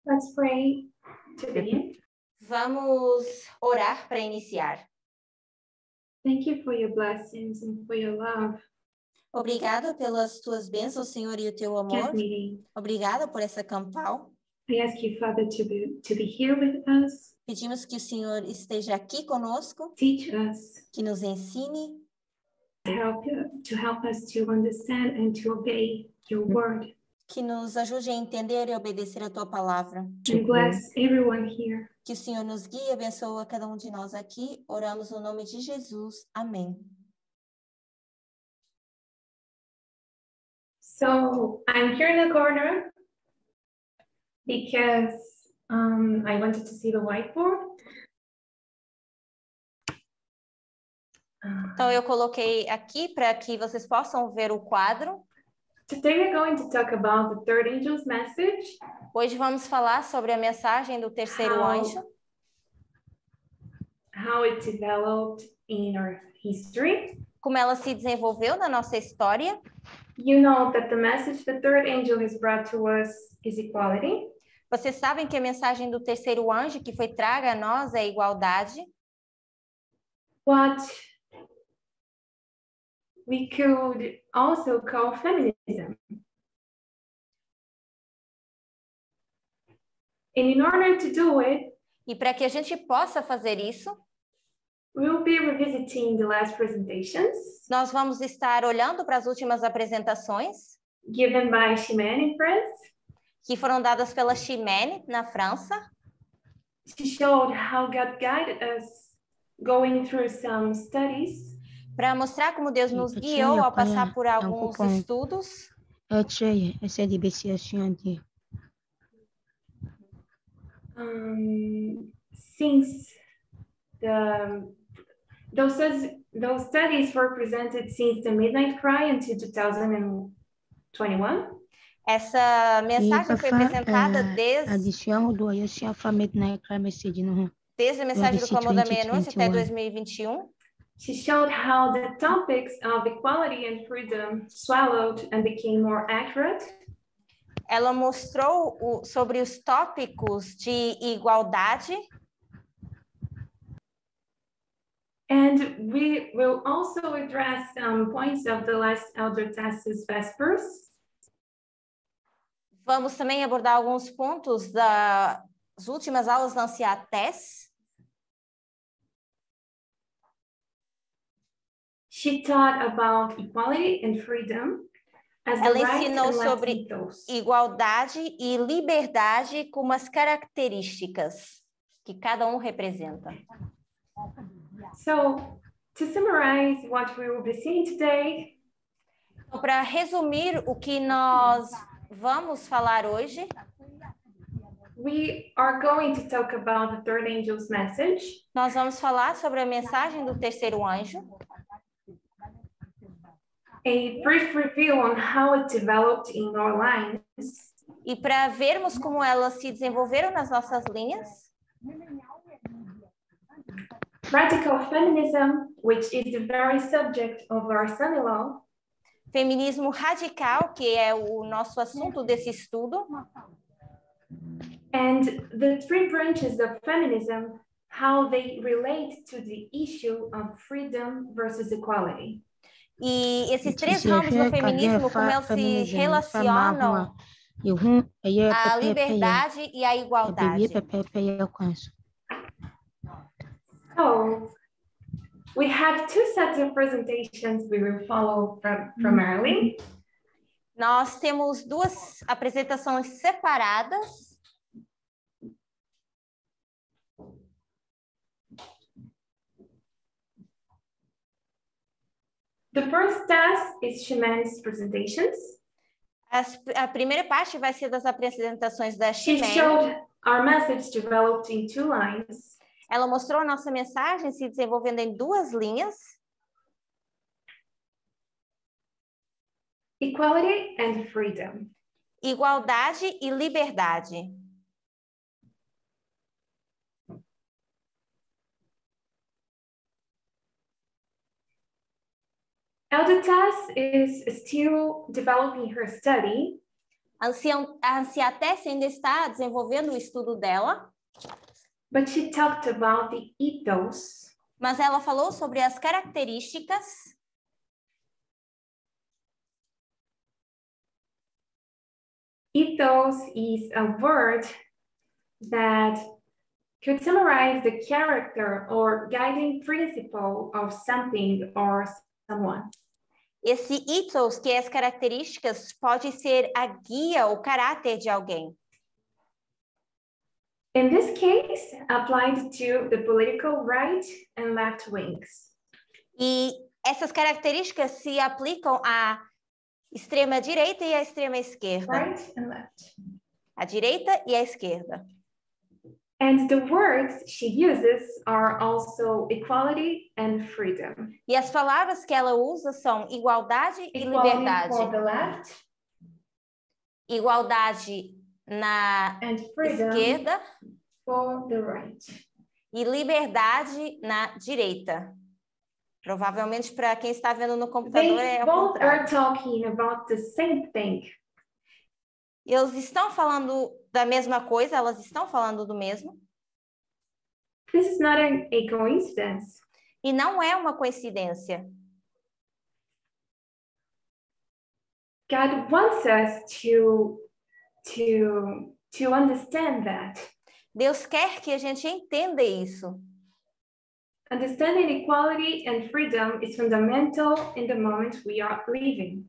Let's pray to begin. Vamos orar para iniciar. Thank you for your blessings and for your love. Obrigada pelas tuas bênçãos, Senhor, e o teu amor. Camp meeting. Obrigada por essa campal. I ask you, Father, to be here with us. Pedimos que o Senhor esteja aqui conosco, Teach us, que nos ensine, to help us to understand and to obey your word. que nos ajude a entender e obedecer a tua palavra. And bless everyone here. Que o Senhor nos guie e abençoe cada um de nós aqui. Oramos no nome de Jesus. Amém. So I'm here in the corner because I wanted to see the whiteboard. Então, eu coloquei aqui para que vocês possam ver o quadro. Today we're going to talk about the third angel's message. Hoje vamos falar sobre a mensagem do terceiro anjo. How it developed in our history. Como ela se desenvolveu na nossa história. You know that the message the third angel has brought to us is equality. Vocês sabem que a mensagem do terceiro anjo que foi traga a nós é a igualdade. What we could also call feminism. And in order to do it, e para que a gente possa fazer isso, we will be revisiting the last presentations. Nós vamos estar olhando para as últimas apresentações given by Chimène in France. Que foram dadas pela Chimène na França. She showed how God guided us going through some studies. Para mostrar como Deus nos guiou ao passar por alguns estudos. Since those studies were presented since the Midnight Cry until 2021. Essa mensagem foi apresentada desde a mensagem do Clamor da Meia-Noite até 2021. She showed how the topics of equality and freedom swallowed and became more accurate. Ela mostrou sobre os tópicos de igualdade. And we will also address some points of the last Elder Tassis Vespers. Vamos também abordar alguns pontos das últimas aulas da Anciã Tess. She taught about equality and freedom as the Ela right ensinou and left sobre ethos. igualdade e liberdade como as características que cada um representa. So, to summarize what we will be seeing today, então, para resumir o que nós vamos falar hoje, we are going to talk about the third angel's message. Nós vamos falar sobre a mensagem do terceiro anjo. A brief review on how it developed in our lines. E para vermos como elas se desenvolveram nas nossas linhas. Radical feminism, which is the very subject of our son-in-law. Feminismo radical, que é o nosso assunto desse estudo. And the three branches of feminism, how they relate to the issue of freedom versus equality. E esses três ramos do feminismo, como eles se relacionam à liberdade e à igualdade. So, we have two sets of presentations we will follow primarily. Nós temos duas apresentações separadas. The first task is Chimène's presentations. A primeira parte vai ser das apresentações da She Chimène. showed our message developed in two lines. Ela mostrou a nossa mensagem se desenvolvendo em duas linhas. Equality and freedom. Igualdade e liberdade. Elder Tass is still developing her study. A anciã Tessie ainda está desenvolvendo o estudo dela. But she talked about the ethos. Mas ela falou sobre as características. Ethos is a word that could summarize the character or guiding principle of something or someone. Esse ethos, que é as características, pode ser a guia ou caráter de alguém. In this case, applied to the political right and left wings. E essas características se aplicam à extrema direita e à extrema esquerda. Right and left. À direita e à esquerda. And the words she uses are also equality and freedom. E as palavras que ela usa são igualdade e liberdade. For the left. Igualdade na esquerda. For the right. E liberdade na direita. Provavelmente para quem está vendo no computador é o both contrário. are talking about the same thing. Eles estão falando da mesma coisa, elas estão falando do mesmo. This is not a coincidence. E não é uma coincidência. God wants us to understand that. Deus quer que a gente entenda isso. Understanding equality and freedom is fundamental in the moment we are living.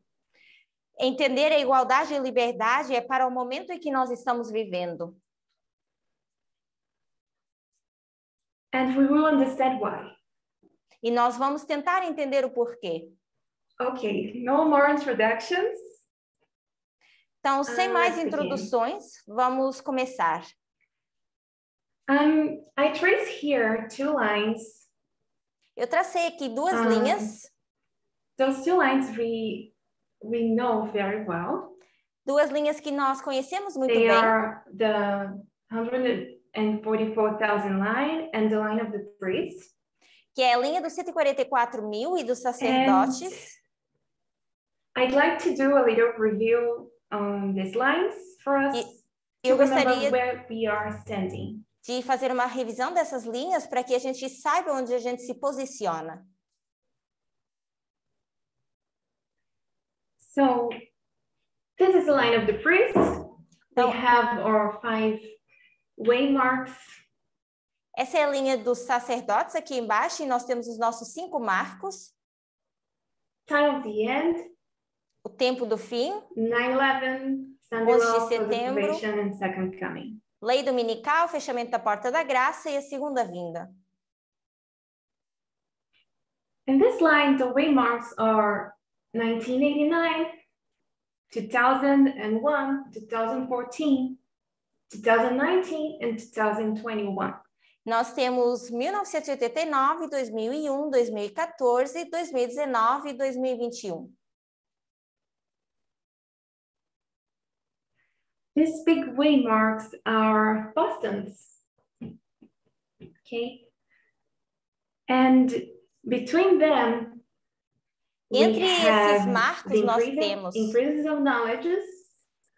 Entender a igualdade e liberdade é para o momento em que nós estamos vivendo. And we will understand why. E nós vamos tentar entender o porquê. Okay, no more introductions. Então, sem mais introduções, vamos começar. I trace here two lines. Eu tracei aqui duas linhas. Those two lines we know very well. Duas linhas que nós conhecemos muito bem. They are the 144,000 line and the line of the priests. Que é a linha dos 144.000 e dos sacerdotes. I'd like to do a little review on these lines for us. Eu gostaria where we are standing. De fazer uma revisão dessas linhas para que a gente saiba onde a gente se posiciona. So, this is the line of the priests. We have our 5 waymarks. Essa é a linha dos sacerdotes aqui embaixo e nós temos os nossos 5 marcos. Time of the end. O tempo do fim. 9/11, Sunday 11 de setembro. And second coming. Lei dominical, fechamento da porta da graça e a segunda vinda. In this line, the waymarks are 1989, 2001, 2014, 2019 and 2021. Nós temos 1989, 2001, 2014, 2019 e 2021. These big waymarks are Boston's. Okay. And between them, entre esses marcos nós temos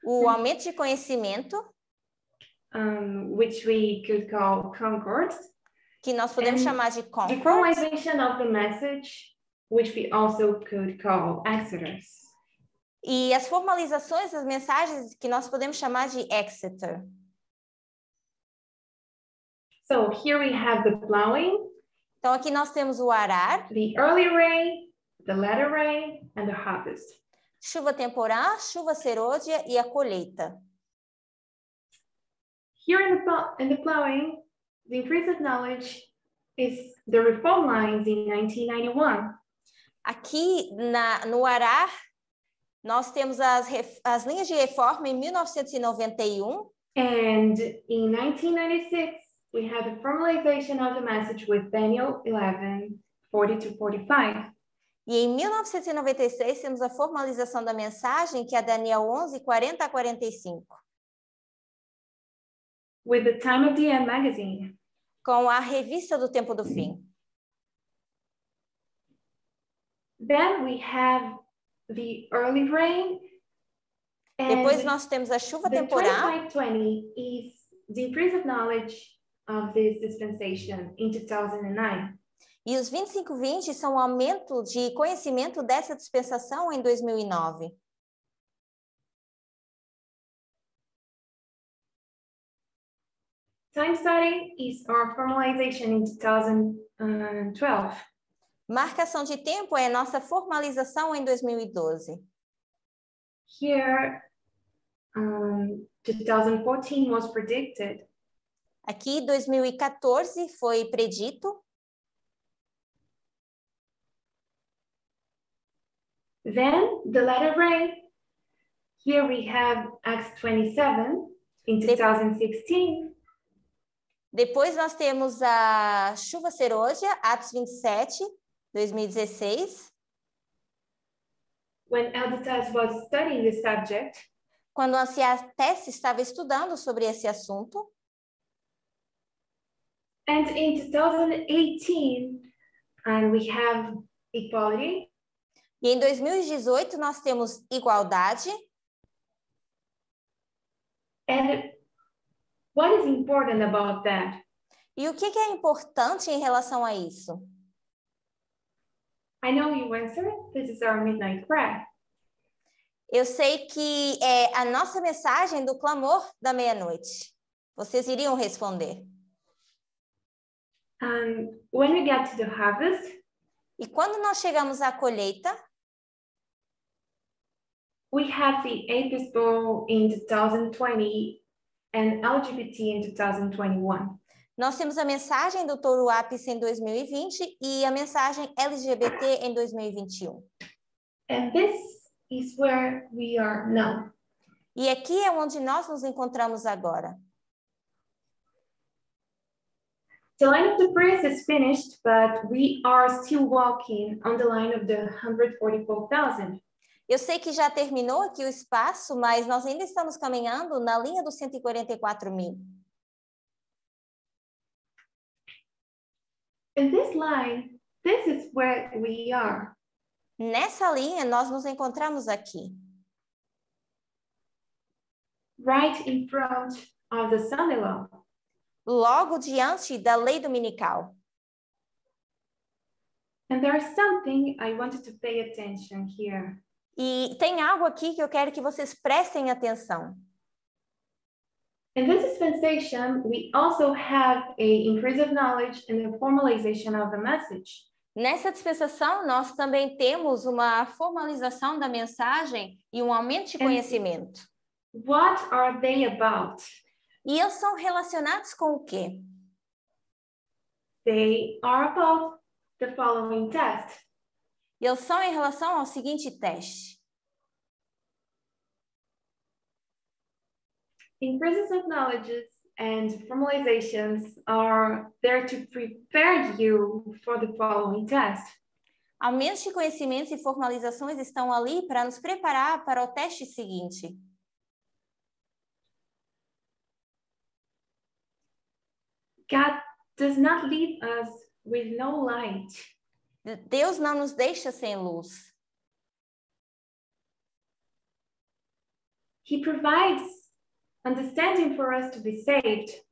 o aumento de conhecimento, which we could call concords, que nós podemos chamar de concords. The formalization of the message, which we also could call Exodus. E as formalizações das mensagens que nós podemos chamar de Exeter. So here we have the plowing. Então aqui nós temos o arar. The early rain, the latter rain, and the harvest. Chuva temporã, chuva serôdia e a colheita. Here in the plowing, the increase of knowledge is the reform lines in 1991. Aqui no arar, nós temos as linhas de reforma em 1991. And in 1996, we had the formalization of the message with Daniel 11, 40-45. E em 1996, temos a formalização da mensagem, que é Daniel 11, 40-45. With the Time of the End magazine. Com a revista do Tempo do Fim. Then we have the early rain. Depois nós temos a chuva temporal. 2520 is the increase of knowledge of this dispensation in 2009. E os 2520 são o aumento de conhecimento dessa dispensação em 2009. Time study is our formalization in 2012. Marcação de tempo é nossa formalização em 2012. Here, 2014 was predicted. Aqui, 2014 foi predito. Then, the letter rain. Here we have Acts 27 in 2016. Depois nós temos a chuva serôdia, Atos 27, 2016. When Elder Tess was studying the subject, quando a Tess estava estudando sobre esse assunto. And in 2018, we have equality. E em 2018 nós temos igualdade. And what is important about that? E o que é importante em relação a isso? I know you answered. This is our midnight prayer. Eu sei que é a nossa mensagem do clamor da meia-noite. Vocês iriam responder. When we get to the harvest, e quando nós chegamos à colheita, we have the Apis Bowl in 2020 and LGBT in 2021. Nós temos a mensagem do Touro Ápice em 2020 e a mensagem LGBT em 2021. And this is where we are now. E aqui é onde nós nos encontramos agora. The line of the press is finished, but we are still walking on the line of the 144,000. Eu sei que já terminou aqui o espaço, mas nós ainda estamos caminhando na linha dos 144.000. In this line, this is where we are. Nessa linha, nós nos encontramos aqui. Right in front of the Sunday law. Logo diante da lei dominical. And there's something I wanted to pay attention here. E tem algo aqui que eu quero que vocês prestem atenção. In this dispensation, we also have a increase of knowledge and a formalization of the message. Nessa dispensação, nós também temos uma formalização da mensagem e um aumento de conhecimento. What are they about? E eles são relacionados com o quê? They are about the following test. Eles são em relação ao seguinte teste. Increases of knowledge and formalizations are there to prepare you for the following test. Aumentos de conhecimentos e formalizações estão ali para nos preparar para o teste seguinte. God does not leave us with no light. Deus não nos deixa sem luz. He provides understanding for us to be saved.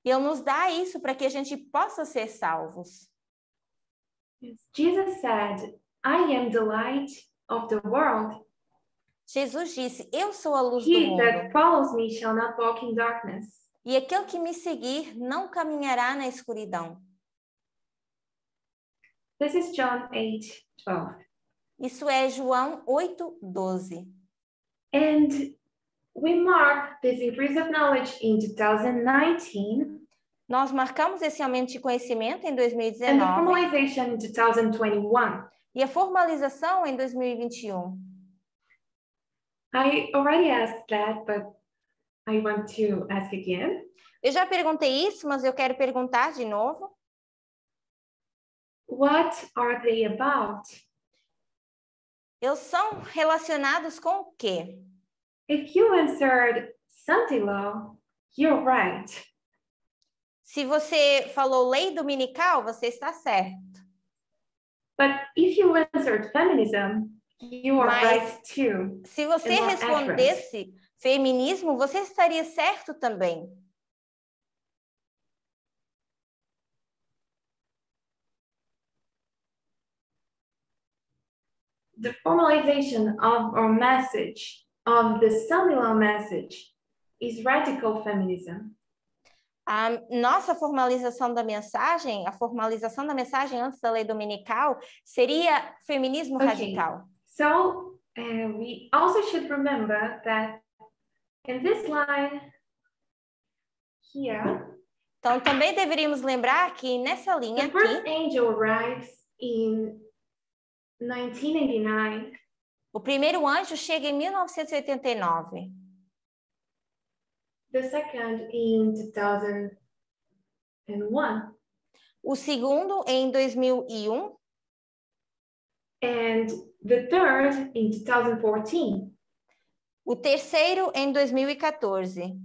Ele nos dá isso para que a gente possa ser salvos. Jesus said, I am the light of the world. Jesus disse, eu sou a luz do He mundo. that follows me shall not walk in darkness. E aquele que me seguir não caminhará na escuridão. This is John 8:12. Isso é João 8:12. And we mark this increase of knowledge in 2019. Nós marcamos esse aumento de conhecimento em And the 2019 formalization in 2021. e a formalização em 2021. I already asked that, but I want to ask again. Eu já perguntei isso, mas eu quero perguntar de novo. What are they about? Eles são relacionados com o quê? If you answered Sunday law, you're right. Se você falou lei dominical, você está certo. But if you answered feminism, You are right too. Se você respondesse feminismo, você estaria certo também. The formalization of our message, of the Samila message, is radical feminism. A nossa formalização da mensagem, a formalização da mensagem antes da lei dominical, seria feminismo radical. So we also should remember that in this line here, então também deveríamos lembrar que nessa linha the first angel arrives in 1989. O primeiro anjo chega em 1989. The second in 2001. O segundo em 2001. And the third in 2014. O terceiro em 2014.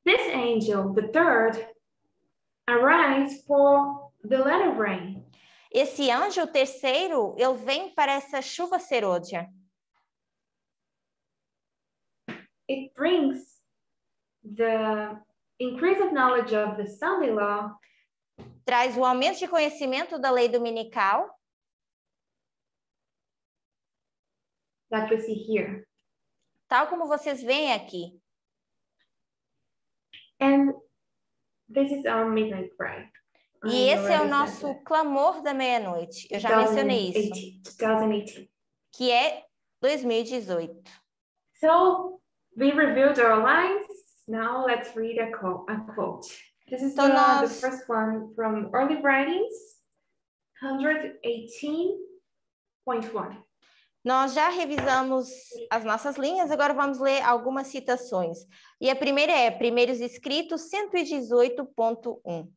This angel, the third, arrives for the latter rain. Esse anjo, o terceiro, ele vem para essa chuva serôdia. It brings the increase of knowledge of the Sunday law. Traz o aumento de conhecimento da lei dominical. That we see here. Tal como vocês veem aqui. And this is our midnight cry. E esse é o nosso clamor da meia-noite. Eu já mencionei isso. 2018. Que é 2018. So, we reviewed our lines. Now let's read a quote. This is the first one from Early Writings, 118.1. Nós já revisamos as nossas linhas, agora vamos ler algumas citações. E a primeira é Primeiros Escritos, 118.1.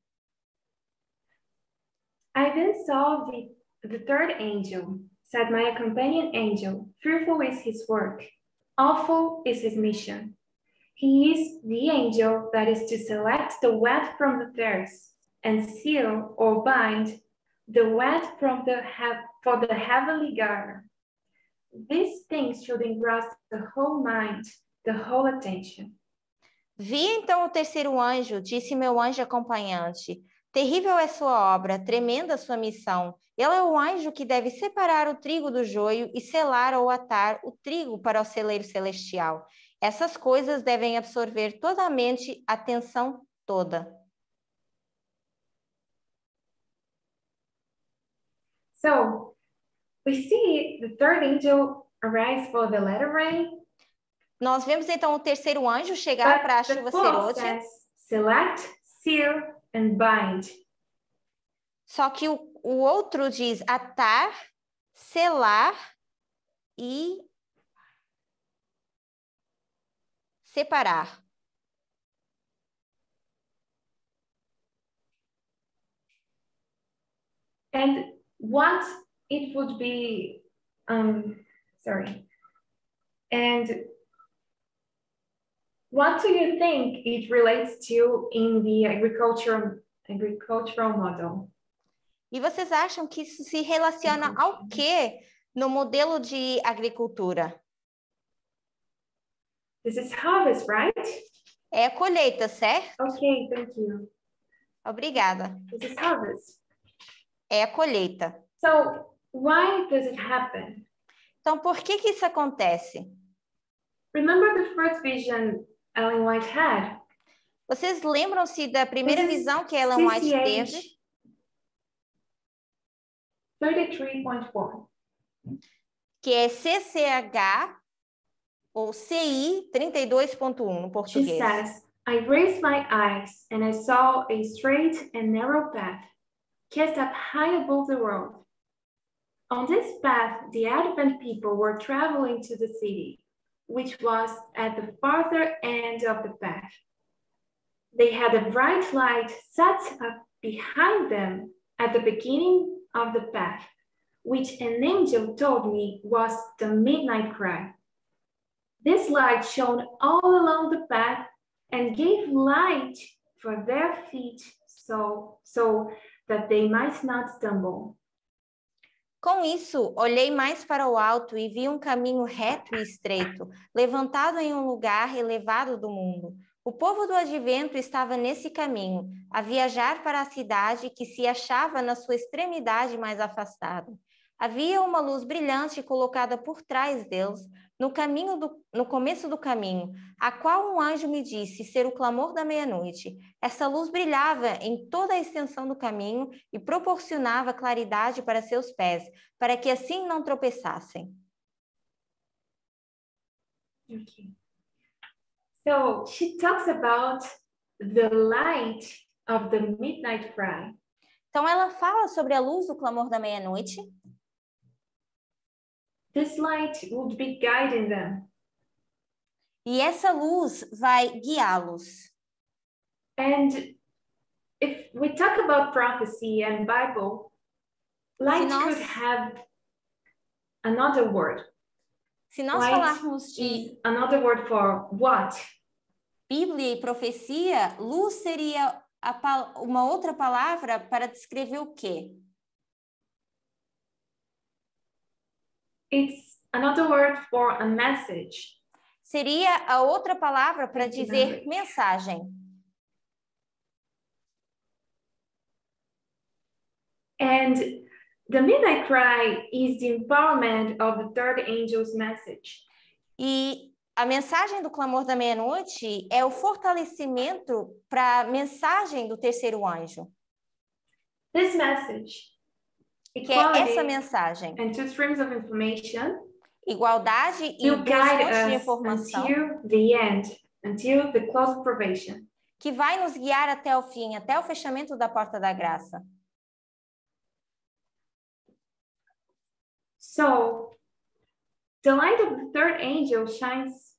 I then saw the third angel, said my companion angel, fearful is his work, awful is his mission. He is the angel that is to select the wheat from the tares and seal or bind the wheat from for the heavenly garner. These things should engross the whole mind, the whole attention. Vi então o terceiro anjo, disse meu anjo acompanhante. Terrível é sua obra, tremenda sua missão. Ele é o anjo que deve separar o trigo do joio e selar ou atar o trigo para o celeiro celestial. Essas coisas devem absorver toda a mente, a atenção toda. So, we see the third angel arise for the latter rain. Nós vemos então o terceiro anjo chegar para a chuva serôdia. Select, seal and bind. Só que o outro diz atar, selar e separar. And what it would be, and what do you think it relates to in the agricultural model? E vocês acham que isso se relaciona ao quê no modelo de agricultura? This is harvest, right? É a colheita, certo? Okay, thank you. Obrigada. This is harvest. É a colheita. So, why does it happen? Então, por que isso acontece? Remember the first vision Ellen White had? Vocês lembram-se da primeira visão que Ellen White teve? 33.1. Que é CCH ou CI 32.1 no português. She says, I raised my eyes and I saw a straight and narrow path, cast up high above the world. On this path, the Advent people were traveling to the city, which was at the farther end of the path. They had a bright light set up behind them at the beginning of the path, which an angel told me was the midnight cry. This light shone all along the path and gave light for their feet so that they might not stumble. Com isso, olhei mais para o alto e vi um caminho reto e estreito, levantado em um lugar elevado do mundo. O povo do advento estava nesse caminho, a viajar para a cidade que se achava na sua extremidade mais afastada. Havia uma luz brilhante colocada por trás deles, no começo do caminho, a qual um anjo me disse ser o clamor da meia-noite. Essa luz brilhava em toda a extensão do caminho e proporcionava claridade para seus pés, para que assim não tropeçassem. Okay. So she talks about the light of the midnight cry. Então ela fala sobre a luz do clamor da meia-noite. This light would be guiding them. E essa luz vai guiá-los. And if we talk about prophecy and Bible, light could have another word. Se nós Light falarmos de is another word for what? Bíblia e profecia, luz seria uma outra palavra para descrever o quê? It's another word for a message. Seria a outra palavra para dizer mensagem. And the midnight cry is the empowerment of the third angel's message. E a mensagem do clamor da meia-noite é o fortalecimento para a mensagem do terceiro anjo. This message, que é essa mensagem. And two streams of information, igualdade e duas fontes de informação. Until the end, until the close of probation. Que vai nos guiar até o fim, até o fechamento da porta da graça. So, the light of the third angel shines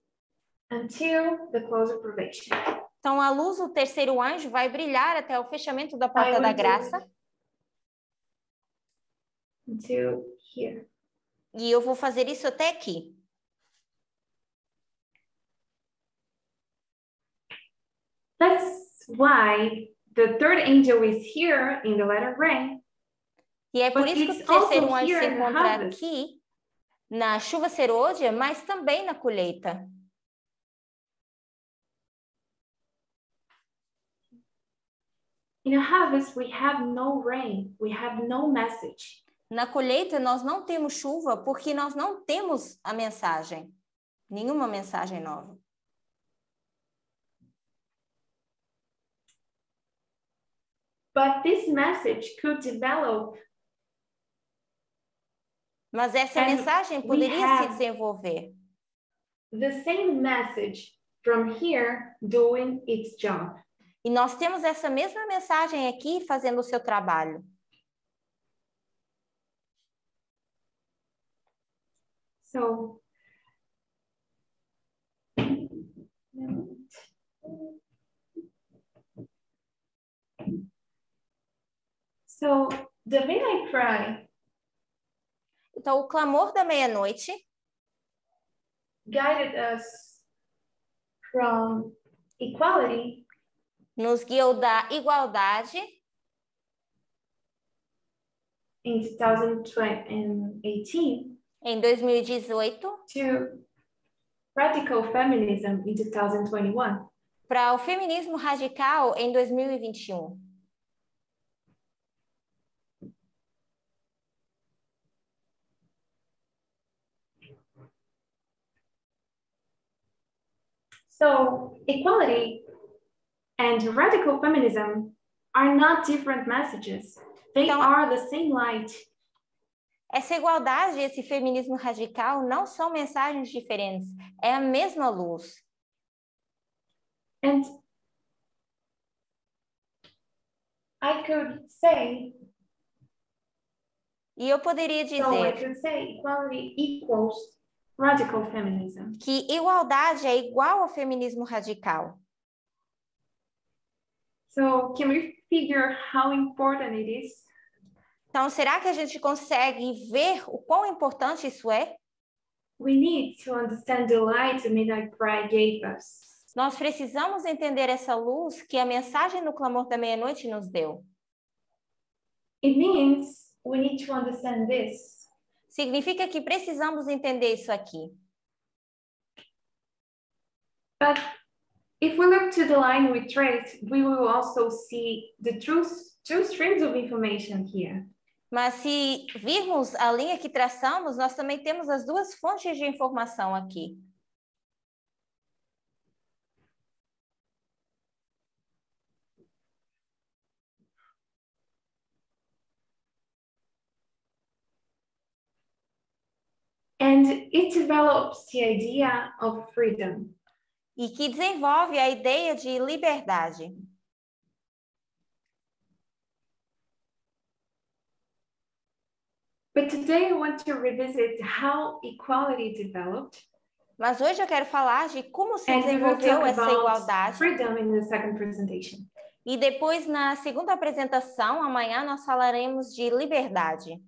until the close of probation. Então, a luz do terceiro anjo vai brilhar até o fechamento da porta da graça. Until here. E eu vou fazer isso até aqui. That's why the third angel is here in the letter rain. E é por isso que o terceiro anjo se encontra aqui, na chuva serôdia, mas também na colheita. In a harvest, we have no rain, we have no message. Na colheita, nós não temos chuva porque nós não temos a mensagem. Nenhuma mensagem nova. But this message could develop. Mas essa mensagem poderia se desenvolver. The same message from here doing its job. E nós temos essa mesma mensagem aqui fazendo o seu trabalho. So the midnight cry. Então, o clamor da meia-noite guided us from equality. Nos guiou da igualdade. In 2018. Em 2018. To radical feminism in 2021. Para o feminismo radical em 2021. So, equality and radical feminism are not different messages. They are the same light. Essa igualdade e esse feminismo radical não são mensagens diferentes. É a mesma luz. And I could say. E eu poderia dizer. So I could say equality equals radical feminism. Que igualdade é igual ao feminismo radical. So can we figure how important it is? Então, será que a gente consegue ver o quão importante isso é? We need to understand the light the midnight cry gave us. Nós precisamos entender essa luz que a mensagem no clamor da meia-noite nos deu. It means we need to understand this. Significa que precisamos entender isso aqui. But if we look to the line we traced, we will also see the two streams of information here. Mas se virmos a linha que traçamos, nós também temos as duas fontes de informação aqui. And it develops the idea of freedom. E que desenvolve a ideia de liberdade. But today I want to revisit how equality developed. Mas hoje eu quero falar de como se And we will desenvolveu talk essa about igualdade. freedom in the second presentation. E depois, na segunda apresentação, amanhã, nós falaremos de liberdade.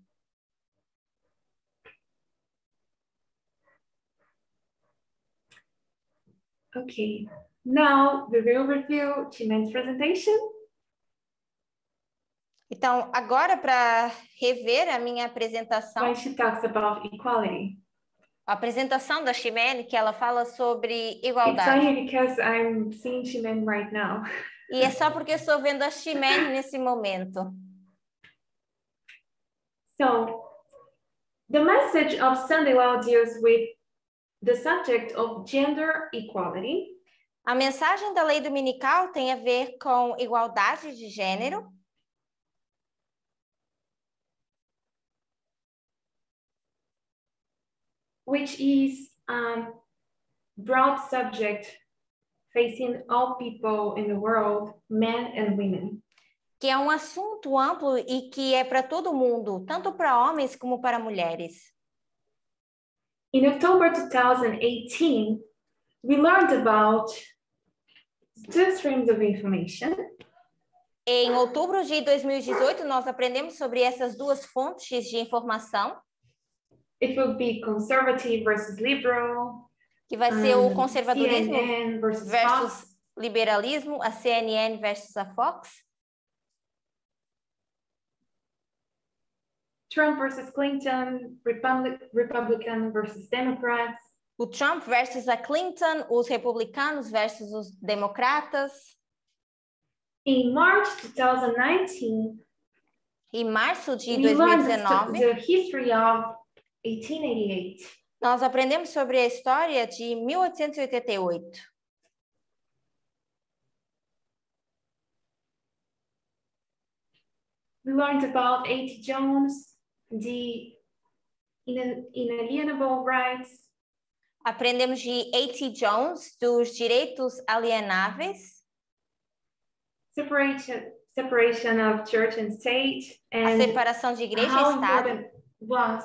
Okay, now we will review Chimen's presentation. Então, agora, para rever a minha apresentação, When she talks about equality. a apresentação da Chimene, que ela fala sobre It's igualdade. funny because I'm seeing Chimen right now. E é só porque eu estou vendo a Chimene nesse momento. So, the message of Sunday Law deals with the subject of gender equality. A mensagem da lei dominical tem a ver com igualdade de gênero. Which is a broad subject facing all people in the world, men and women. Que é um assunto amplo e que é para todo mundo, tanto para homens como para mulheres. In October 2018, we learned about two streams of information. Em outubro de 2018, nós aprendemos sobre essas duas fontes de informação. It will be conservative versus liberal. Que vai ser o conservadorismo CNN versus versus Fox. liberalismo, a CNN versus a Fox. Trump versus Clinton, Republican versus Democrats. O Trump versus a Clinton, os republicanos versus os democratas. In March 2019, Em março de we learned 2019, the history of 1888. nós aprendemos sobre a história de 1888. We learned about A.T. Jones, the inalienable rights. Aprendemos de A.T. Jones, dos direitos alienáveis. Separation of church and state, A and separação de igreja e how Estado. important was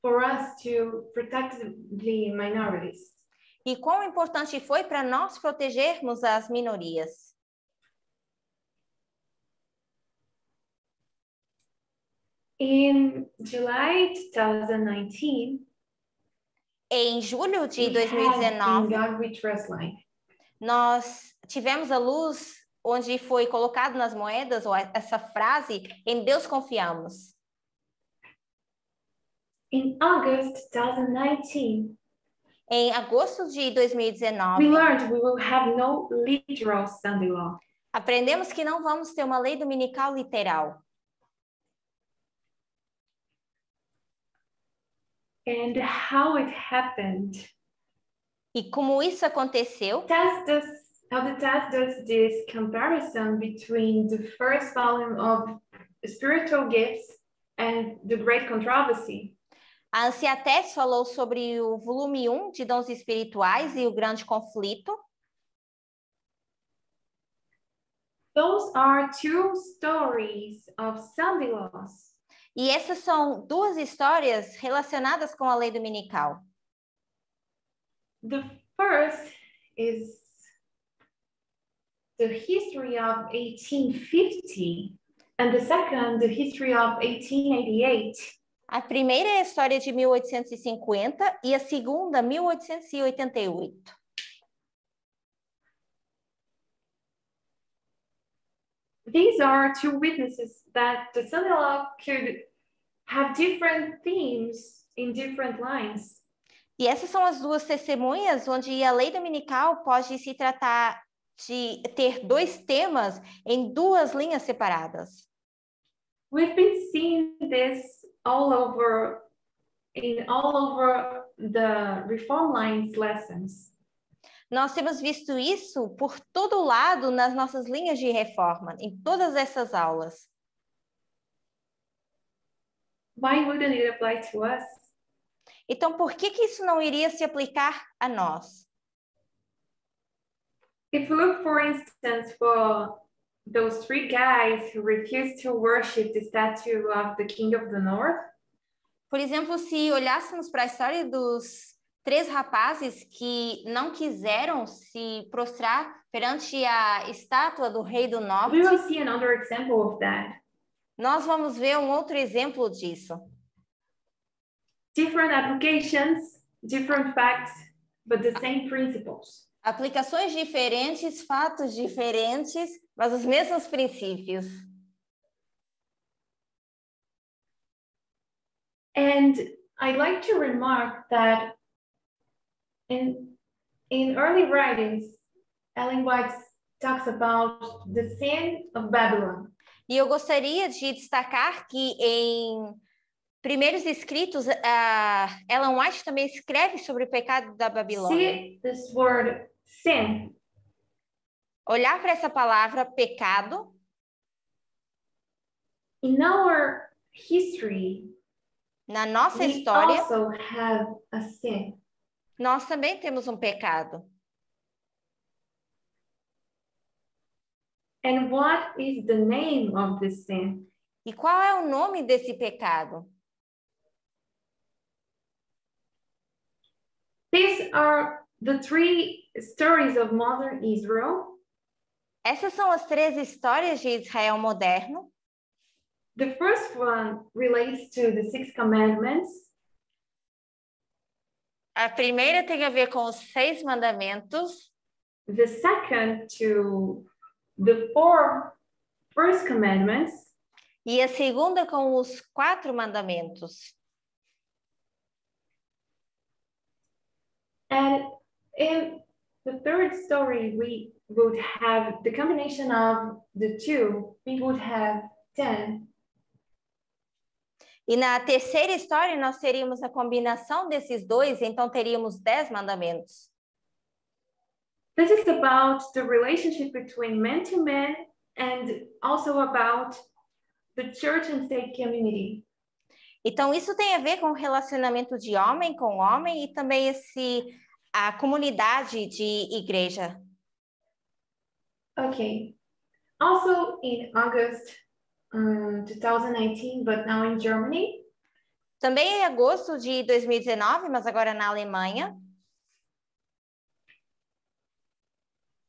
for us to protect the minorities. E quão importante foi para nós protegermos as minorias. In July 2019, Em julho de we had 2019, in God We Trust line. nós tivemos a luz onde foi colocado nas moedas ou essa frase, em Deus confiamos. In August 2019, Em agosto de 2019, we learned we will have no literal Sunday law. aprendemos que não vamos ter uma lei dominical literal. And how it happened. E como isso aconteceu, How the test does this comparison between the first volume of spiritual gifts and the Great Controversy. a Anciates falou sobre o volume 1 de dons espirituais e o grande conflito. Those are two stories of Sunday laws. E essas são duas histórias relacionadas com a lei dominical. The first is the history of 1850, and the second, the history of 1888. A primeira é a história de 1850 e a segunda, 1888. These are two witnesses that the Sunday law could have different themes in different lines. E essas são as duas testemunhas onde a lei dominical pode se tratar de ter dois temas em duas linhas separadas. We've been seeing this all over the Reform Lines lessons. Nós temos visto isso por todo lado nas nossas linhas de reforma, em todas essas aulas. Why wouldn't it apply to us? Então, por que isso não iria se aplicar a nós? If we look, for instance, for those three guys who refused to worship the statue of the King of the North. Por exemplo, se olhássemos para a história dos três rapazes que não quiseram se prostrar perante a estátua do rei do norte, we will see another example of that. Nós vamos ver um outro exemplo disso. Different applications, different facts, but the same principles. Aplicações diferentes, fatos diferentes, mas os mesmos princípios. And I'd like to remark that in early writings, Ellen White talks about the sin of Babylon. E eu gostaria de destacar que em primeiros escritos, Ellen White também escreve sobre o pecado da Babilônia. See this word sin. Olhar para essa palavra pecado. In our history, na nossa we história, also have a sin. Nós também temos um pecado. And what is the name of this sin? E qual é o nome desse pecado? These are the three stories of modern Israel. Essas são as três histórias de Israel moderno. The first one relates to the 6 commandments. A primeira tem a ver com os 6 mandamentos. The second to the 4 first commandments. E a segunda com os 4 mandamentos. And in the third story, we would have the combination of the two. We would have 10. E na terceira história, nós teríamos a combinação desses dois, então teríamos 10 mandamentos. This is about the relationship between man to man and also about the church and state community. Então, isso tem a ver com o relacionamento de homem com homem e também a comunidade de igreja. Okay. Also in August 2019, but now in Germany. Também em agosto de 2019, mas agora na Alemanha.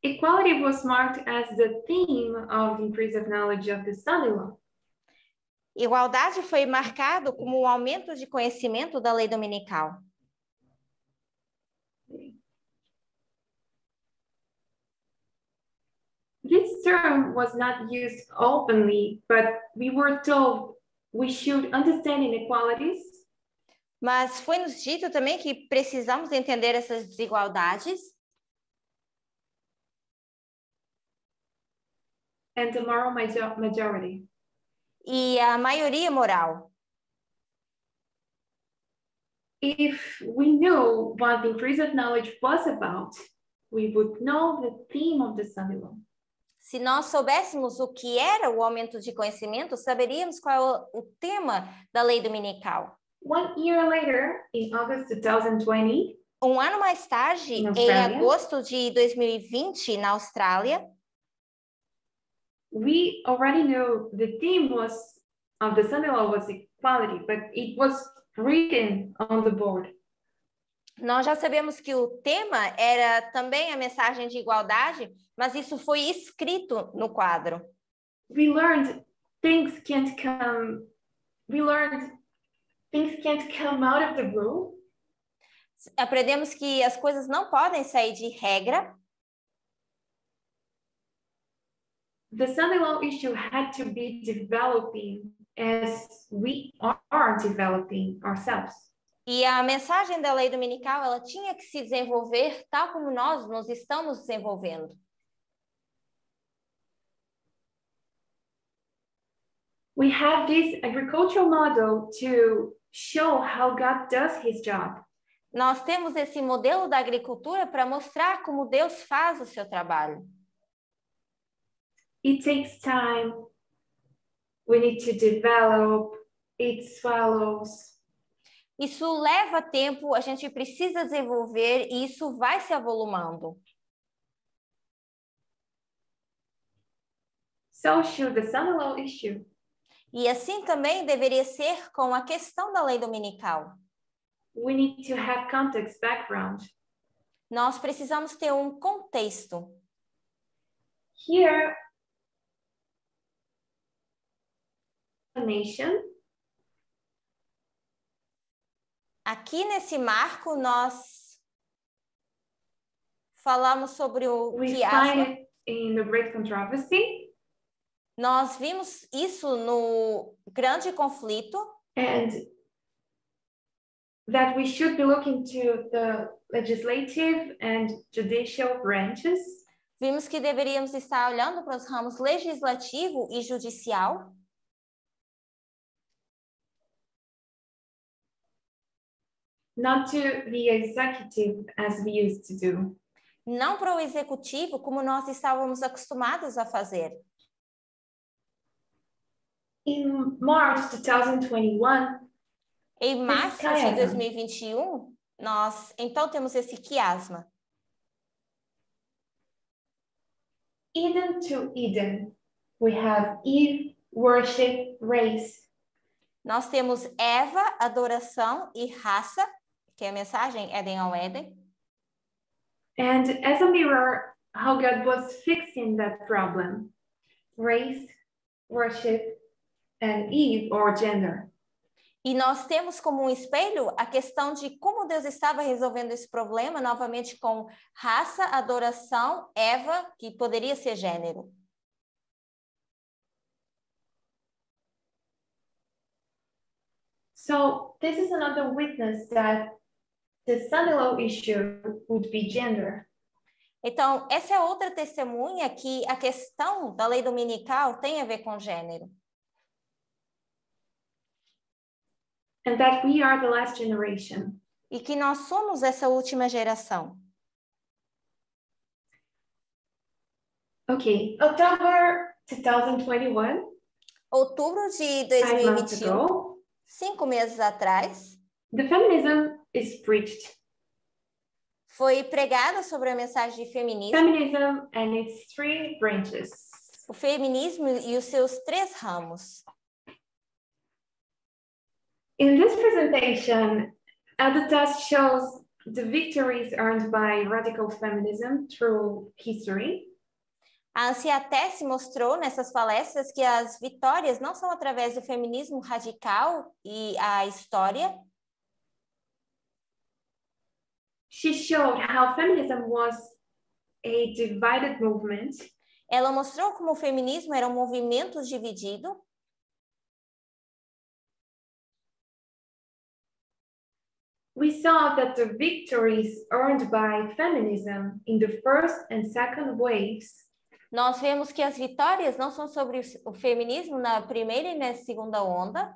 Equality was marked as the theme of increase of knowledge of the Sunday law. Igualdade foi marcado como o aumento de conhecimento da lei dominical. This term was not used openly, but we were told we should understand inequalities. Mas foi nos dito também que precisamos entender essas desigualdades. And the moral majority. E a maioria moral. If we knew what the increase of knowledge was about, we would know the theme of the Sunday law. Se nós soubéssemos o que era o aumento de conhecimento, saberíamos qual é o tema da lei dominical. 1 year later, in August 2020, um ano mais tarde, em agosto de 2020, na Austrália, we already knew the theme of the Sunday law was equality, but it was written on the board. Nós já sabemos que o tema era também a mensagem de igualdade, mas isso foi escrito no quadro. We learned things can't come out of the rule. Aprendemos que as coisas não podem sair de regra. the son-in-law issue had to be developing as we are developing ourselves. E a mensagem da lei dominical, ela tinha que se desenvolver tal como nós nos estamos desenvolvendo. We have this agricultural model to show how God does his job. Nós temos esse modelo da agricultura para mostrar como Deus faz o seu trabalho. It takes time. We need to develop. It swallows. Isso leva tempo, a gente precisa desenvolver e isso vai se avolumando. So should the son-in-law issue. E assim também deveria ser com a questão da lei dominical. We need to have context, background. Nós precisamos ter um contexto. Here, nation. Aqui nesse marco, nós falamos sobre o We quiasma. find it in the Great Controversy. Nós vimos isso no grande conflito. And that we should be looking to the legislative and judicial branches. Vimos que deveríamos estar olhando para os ramos legislativo e judicial. Not to the executive as we used to do. Não para o executivo como nós estávamos acostumados a fazer. In March 2021, Em março de chiasm. 2021, nós então temos esse quiasma. Eden to Eden, we have Eve, worship, race. Nós temos Eva, adoração e raça, que é a mensagem Éden ao Éden. And as a mirror, how God was fixing that problem. Race, worship, and Eve, or gender. E nós temos como um espelho a questão de como Deus estava resolvendo esse problema, novamente com raça, adoração, Eva, que poderia ser gênero. So this is another witness that the son-in-law issue would be gender. Então, essa é outra testemunha que a questão da lei dominical tem a ver com gênero. And that we are the last generation. E que nós somos essa última geração. Okay, October 2021. Outubro de 5 months 2021, ago, 5 meses atrás, the feminism is preached. foi pregada sobre a mensagem de feminismo, Feminism and its 3 branches. o feminismo e os seus 3 ramos. In this presentation, Adutas shows the victories earned by radical feminism through history. A Anciatesse mostrou nessas palestras que as vitórias não são através do feminismo radical e a história. She showed how feminism was a divided movement. Ela mostrou como o feminismo era um movimento dividido. We saw that the victories earned by feminism in the first and second waves Nós vemos que as vitórias não são sobre o feminismo na primeira e na segunda onda.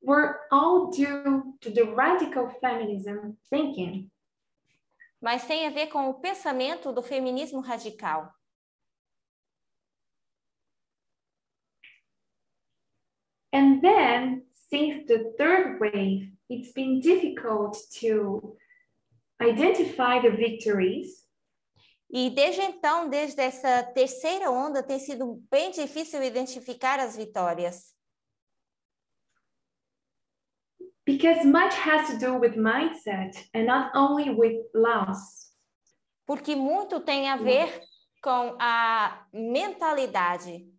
were all due to the radical feminism thinking. Mas tem a ver com o pensamento do feminismo radical. And then, since the third wave, it's been difficult to identify the victories. E desde então, desde essa terceira onda, tem sido bem difícil identificar as vitórias. Because much has to do with mindset and not only with laws. Porque muito tem a ver com a mentalidade.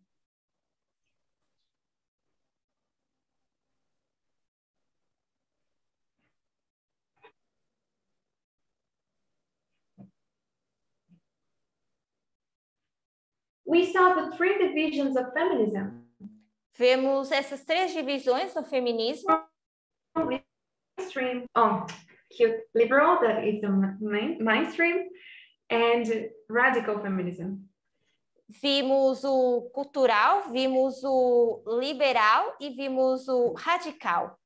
We saw the three divisions of feminism. Vemos essas três divisões do feminismo. Mainstream, cute liberal, that is the mainstream, and radical feminism. Vimos o cultural, vimos o liberal e vimos o radical.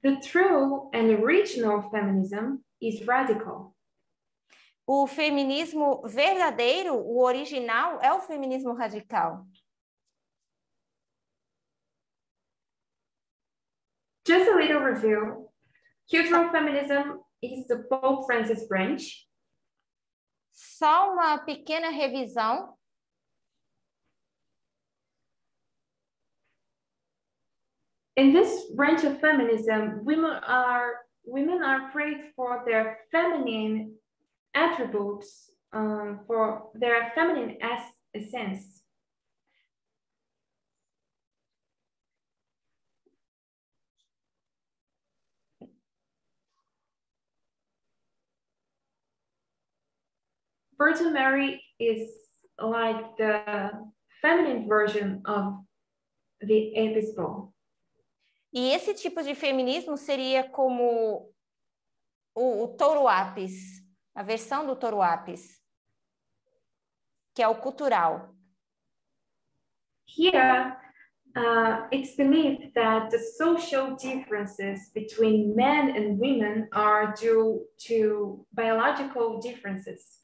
The true and original feminism is radical. O feminismo verdadeiro, o original, é o feminismo radical. Just a little review. Cultural feminism is the Pope Francis branch. Só uma pequena revisão. In this branch of feminism, women are praised for their feminine attributes, for their feminine essence. Virgin Mary is like the feminine version of the episcopal. E esse tipo de feminismo seria como o touro ápis, a versão do touro ápis, que é o cultural. Here, it's believed that the social differences between men and women are due to biological differences.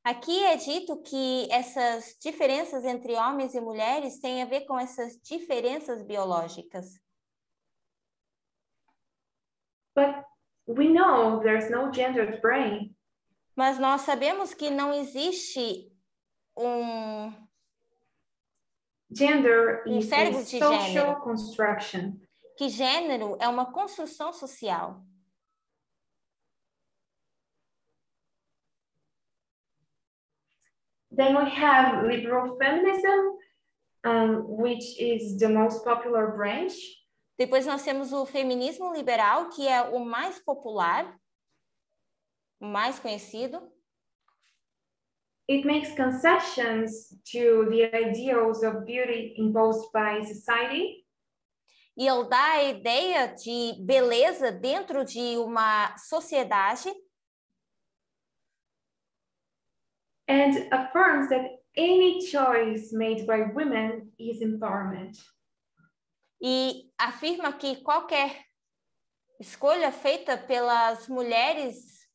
Aqui é dito que essas diferenças entre homens e mulheres têm a ver com essas diferenças biológicas. But we know there's no gendered brain. Mas nós sabemos que não existe um Gender is a cérebro de social gênero. construction. Que gênero é uma construção social. Then we have liberal feminism, which is the most popular branch. Depois nós temos o feminismo liberal, que é o mais popular, o mais conhecido. It makes concessions to the ideals of beauty imposed by society. E ele dá a ideia de beleza dentro de uma sociedade. And affirms that any choice made by women is empowerment. E afirma que qualquer escolha feita pelas mulheres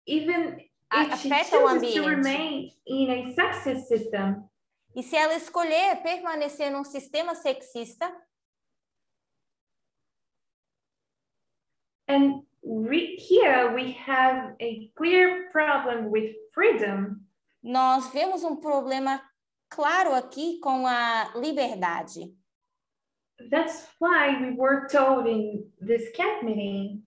Even if she afeta o chooses to ambiente. remain in a sexist system. E se ela escolher permanecer num sistema sexista. And here we have a clear problem with freedom. Nós vemos um problema claro aqui com a liberdade. That's why we were told in this camp meeting.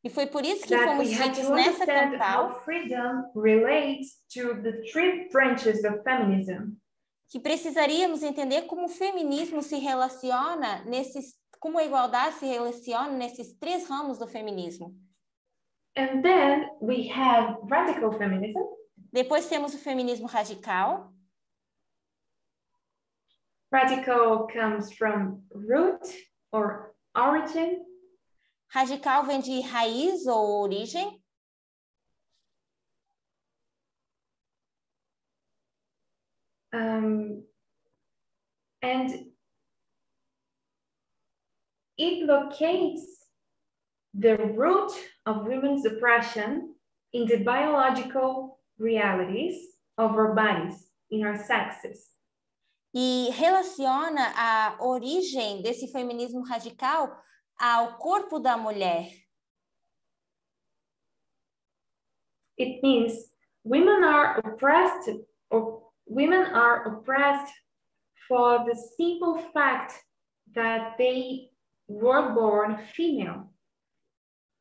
E foi por isso que fomos ditos nessa campal freedom relates to the three branches of feminism. Que precisaríamos entender como o feminismo se relaciona como a igualdade se relaciona nesses três ramos do feminismo. And then we have radical feminism. Depois temos o feminismo radical. Radical comes from root or origin. Radical vem de raiz ou origem. And it locates the root of women's oppression in the biological realities of our bodies, in our sexes. E relaciona a origem desse feminismo radical ao corpo da mulher. It means women are oppressed for the simple fact that they were born female.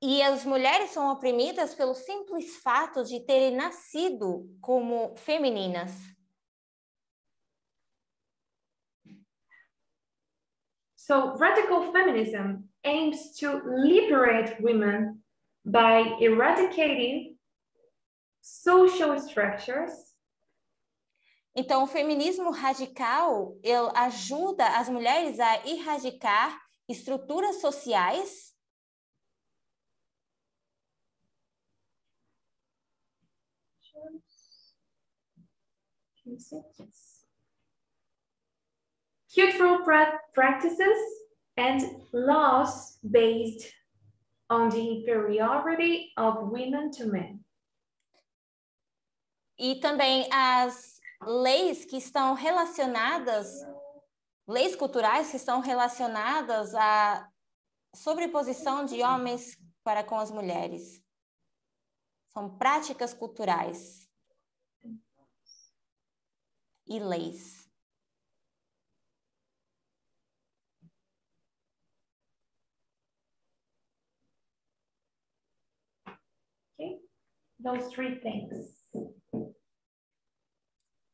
E as mulheres são oprimidas pelo simples fato de terem nascido como femininas. So radical feminism aims to liberate women by eradicating social structures. Então, o feminismo radical, ele ajuda as mulheres a erradicar estruturas sociais cultural practices and laws based on the inferiority of women to men. e também as leis que estão relacionadas, leis culturais que estão relacionadas à sobreposição de homens para com as mulheres. São práticas culturais e leis. Okay, those three things.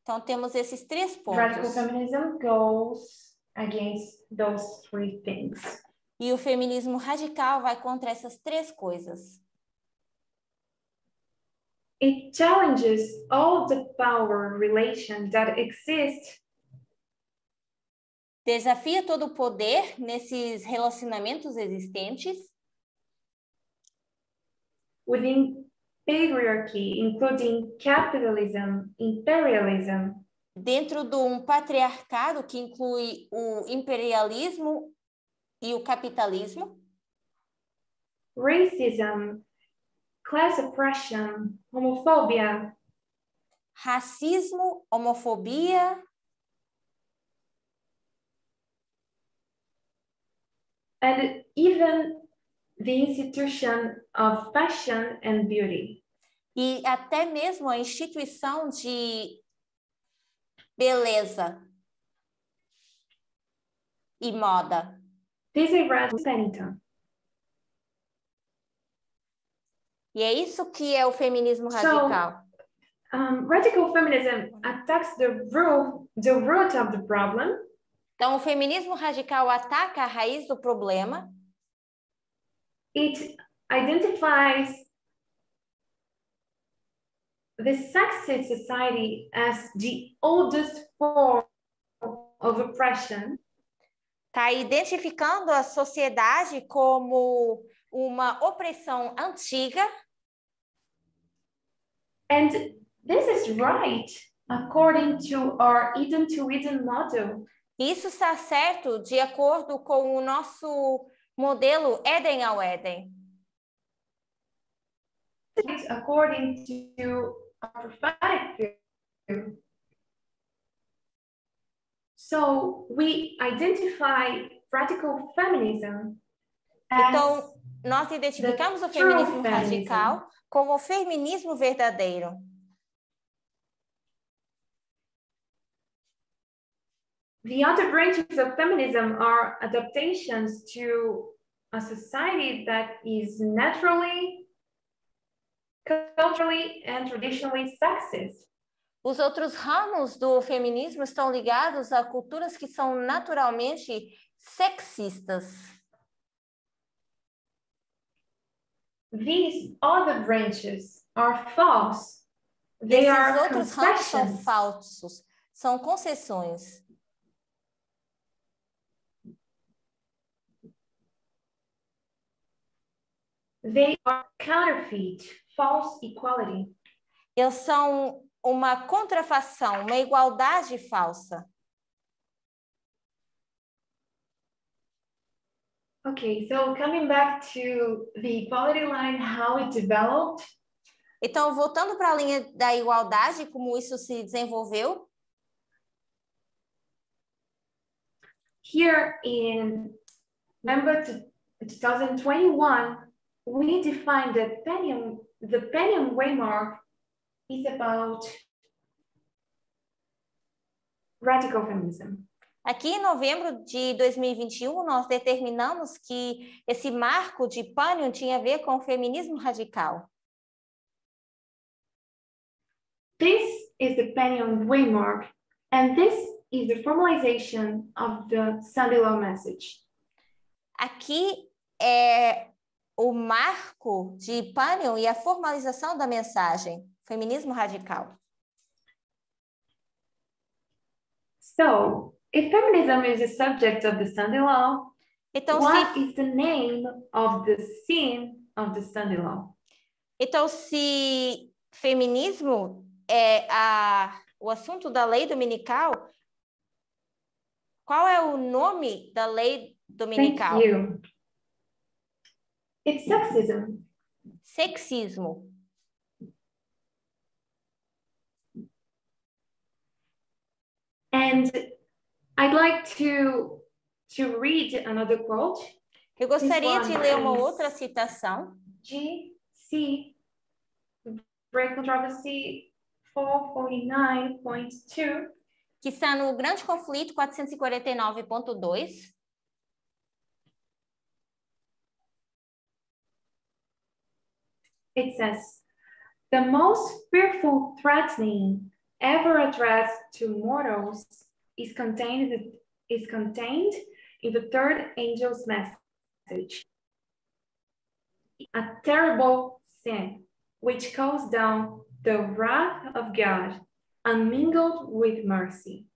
Então, temos esses três Radical pontos. feminism goes against those three things. E o feminismo radical vai contra essas três coisas. It challenges all the power relations that exist Desafia todo o poder nesses relacionamentos existentes within patriarchy, including capitalism, imperialism, dentro de um patriarcado que inclui o imperialismo e o capitalismo, racism, class oppression, homophobia, racismo, homofobia and even the institution of fashion and beauty. e até mesmo a instituição de beleza e moda. This is Radical Pennington. E é isso que é o feminismo radical. Radical feminism attacks the root of the problem. Então, o feminismo radical ataca a raiz do problema. It identifies the sexist society as the oldest form of oppression. Está identificando a sociedade como uma opressão antiga. And this is right, according to our Eden to Eden model. Isso está certo de acordo com o nosso modelo Éden ao Éden. According to our prophetic view. So we identify radical feminism as Então, nós identificamos o feminismo radical como o feminismo verdadeiro. The other branches of feminism are adaptations to a society that is naturally, culturally, and traditionally sexist. Os outros ramos do feminismo estão ligados a culturas que são naturalmente sexistas. These other branches are false. They Esses are outros ramos são concessions. falsos, são concessões. They are counterfeit, false equality. Eles são uma contrafação, uma igualdade falsa. Okay, so coming back to the equality line, how it developed. Então, voltando para a linha da igualdade, como isso se desenvolveu. Here in November 2021, we defined that the Pennium waymark is about radical feminism. Aqui em novembro de 2021, nós determinamos que esse marco de Panion tinha a ver com o feminismo radical. This is the Pennium waymark, and this is the formalization of the Sunday Law message. Aqui é o marco de Panion e a formalização da mensagem, feminismo radical. So, if feminism is the subject of the Sunday Law, Então, what is the name of the sin of the Sunday Law? Então, se feminismo é o assunto da lei dominical, qual é o nome da lei dominical? Thank you. It's sexism. Sexismo. And I'd like to read another quote. Eu gostaria de ler uma outra citação. GC, Great Controversy 449.2. Que está no Grande Conflito 449.2. It says, the most fearful threatening ever addressed to mortals is contained in the third angel's message. A terrible sin, which calls down the wrath of God, unmingled with mercy.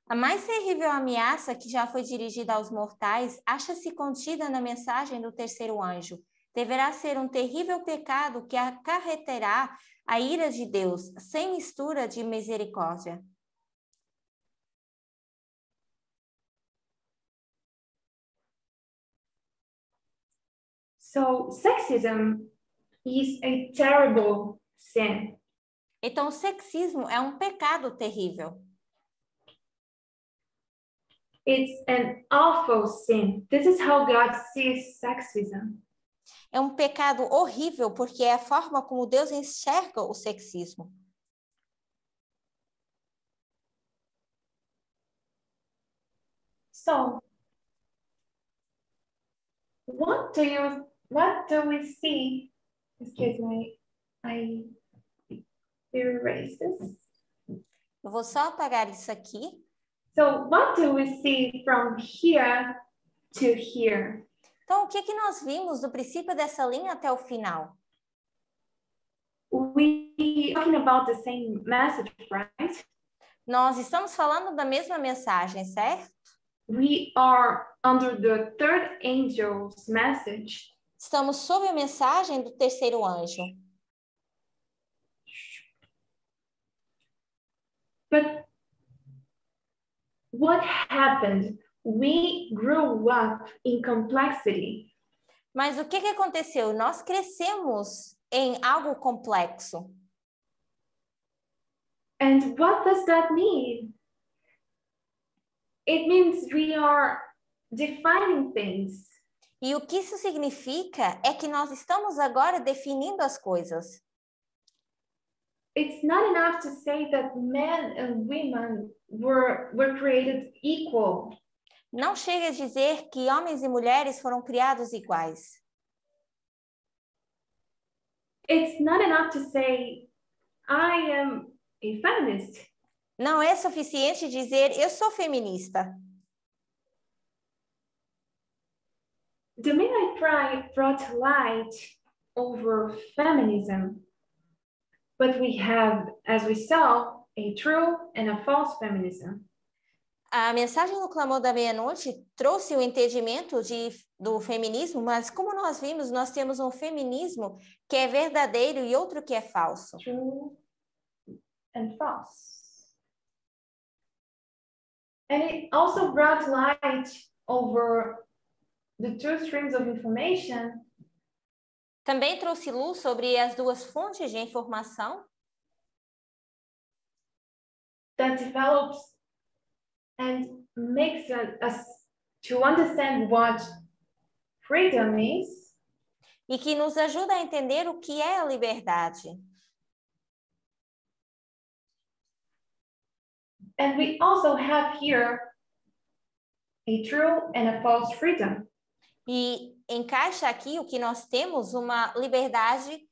A mais terrível ameaça que já foi dirigida aos mortais acha-se contida na mensagem do terceiro anjo. Deverá ser um terrível pecado que acarreterá a ira de Deus, sem mistura de misericórdia. So, sexism is a terrible sin. Então, o sexismo é um pecado terrível. It's an awful sin. This is how God sees sexism. É um pecado horrível, porque é a forma como Deus enxerga o sexismo. So, what do we see? Excuse me, I erase this. Eu vou só apagar isso aqui. So, what do we see from here to here? Então, o que nós vimos do princípio dessa linha até o final? We talking about the same message, right? Nós estamos falando da mesma mensagem, certo? We are under the third angel's message. Estamos sob a mensagem do terceiro anjo. But what happened? We grew up in complexity. Mas o que aconteceu? Nós crescemos em algo complexo. And what does that mean? It means we are defining things. E o que isso significa é que nós estamos agora definindo as coisas. It's not enough to say that men and women were created equal. Não chega a dizer que homens e mulheres foram criados iguais. It's not enough to say, I am a feminist. Não é suficiente dizer, eu sou feminista. The Midnight Pride brought light over feminism, but we have, as we saw, a true and a false feminism. A mensagem do Clamor da Meia-Noite trouxe o entendimento do feminismo, mas como nós vimos, nós temos um feminismo que é verdadeiro e outro que é falso. True and false. And it also brought light over the two streams of information. Também trouxe luz sobre as duas fontes de informação that develops and makes us to understand what freedom is. E que nos ajuda a entender o que é a liberdade. And we also have here a true and a false freedom. E encaixa aqui o que nós temos, uma liberdade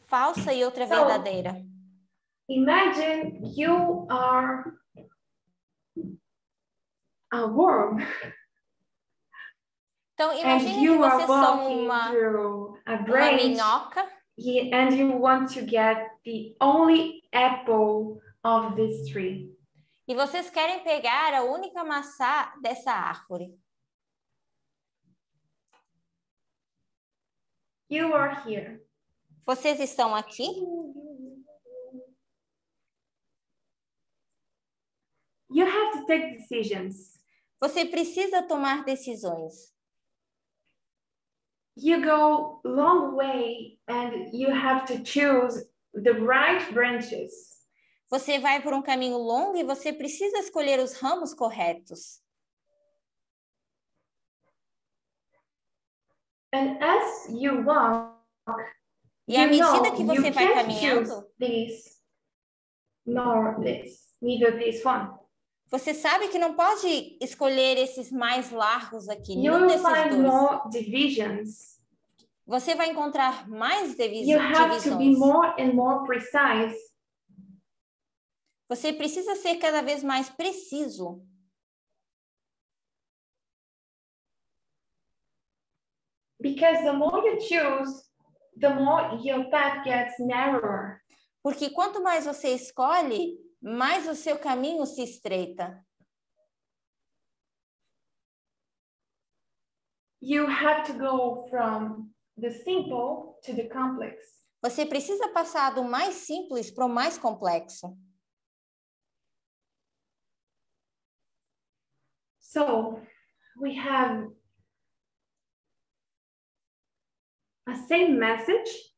falsa e outra verdadeira. Imagine you are a worm. Então, and imagine que you are vocês são walking uma through a uma branch, minhoca and you want to get the only apple of this tree. e vocês querem pegar a única maçã dessa árvore. You are here. Vocês estão aqui? You have to take decisions. Você precisa tomar decisões. You go long way and you have to choose the right branches. Você vai por um caminho longo e você precisa escolher os ramos corretos. And as you walk, E à you medida know que you você vai can't caminhando, choose this nor this, neither this one. você sabe que não pode escolher esses mais largos aqui, You nenhum will desses find dois. more divisions. Você vai encontrar mais You have to be divisões. more and more precise. Você precisa ser cada vez mais preciso. Because the more you choose, the more your path gets narrower. Porque quanto mais você escolhe, mais o seu caminho se estreita. You have to go from the simple to the complex. Você precisa passar do mais simples para o mais complexo. So we have a same message.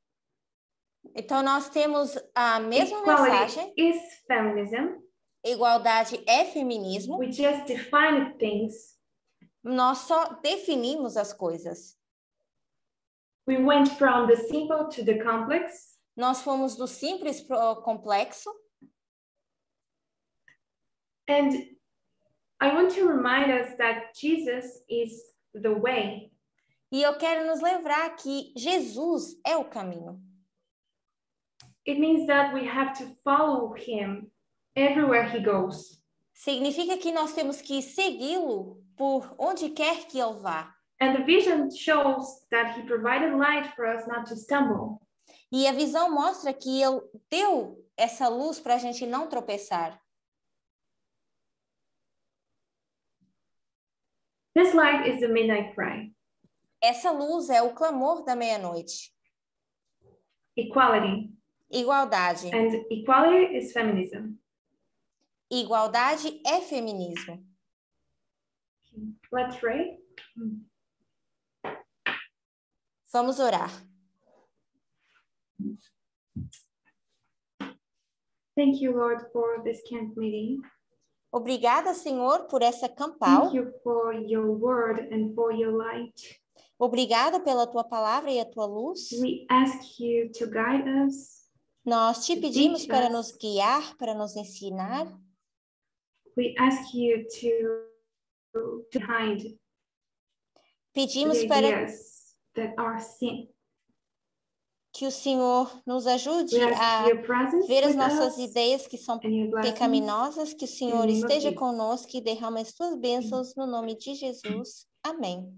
Então, nós temos a mesma Equality mensagem. is feminism. Igualdade é feminismo. We just define things. Nós só definimos as coisas. We went from the simple to the complex. Nós fomos do simples para o complexo. And I want to remind us that Jesus is the way. E eu quero nos lembrar que Jesus é o caminho. It means that we have to follow him everywhere he goes. Significa que nós temos que segui-lo por onde quer que ele vá. And the vision shows that he provided light for us not to stumble. E a visão mostra que ele deu essa luz para a gente não tropeçar. This light is the midnight cry. Essa luz é o clamor da meia-noite. Equality. Igualdade. And equality is feminism. Igualdade é feminismo. Let's pray. Vamos orar. Thank you, Lord, for this camp meeting. Obrigada, Senhor, por essa campal. Thank you for your word and for your light. Obrigada pela tua palavra e a tua luz. We ask you to guide us. Nós te pedimos Teach para us. nos guiar, para nos ensinar. We ask you to hide Pedimos the para ideas that are sin. que o Senhor nos ajude We ask a your presence ver as with nossas us ideias que são and your blessings. pecaminosas, que o Senhor name of esteja Jesus. conosco e derrame as tuas bênçãos no nome de Jesus. Amém.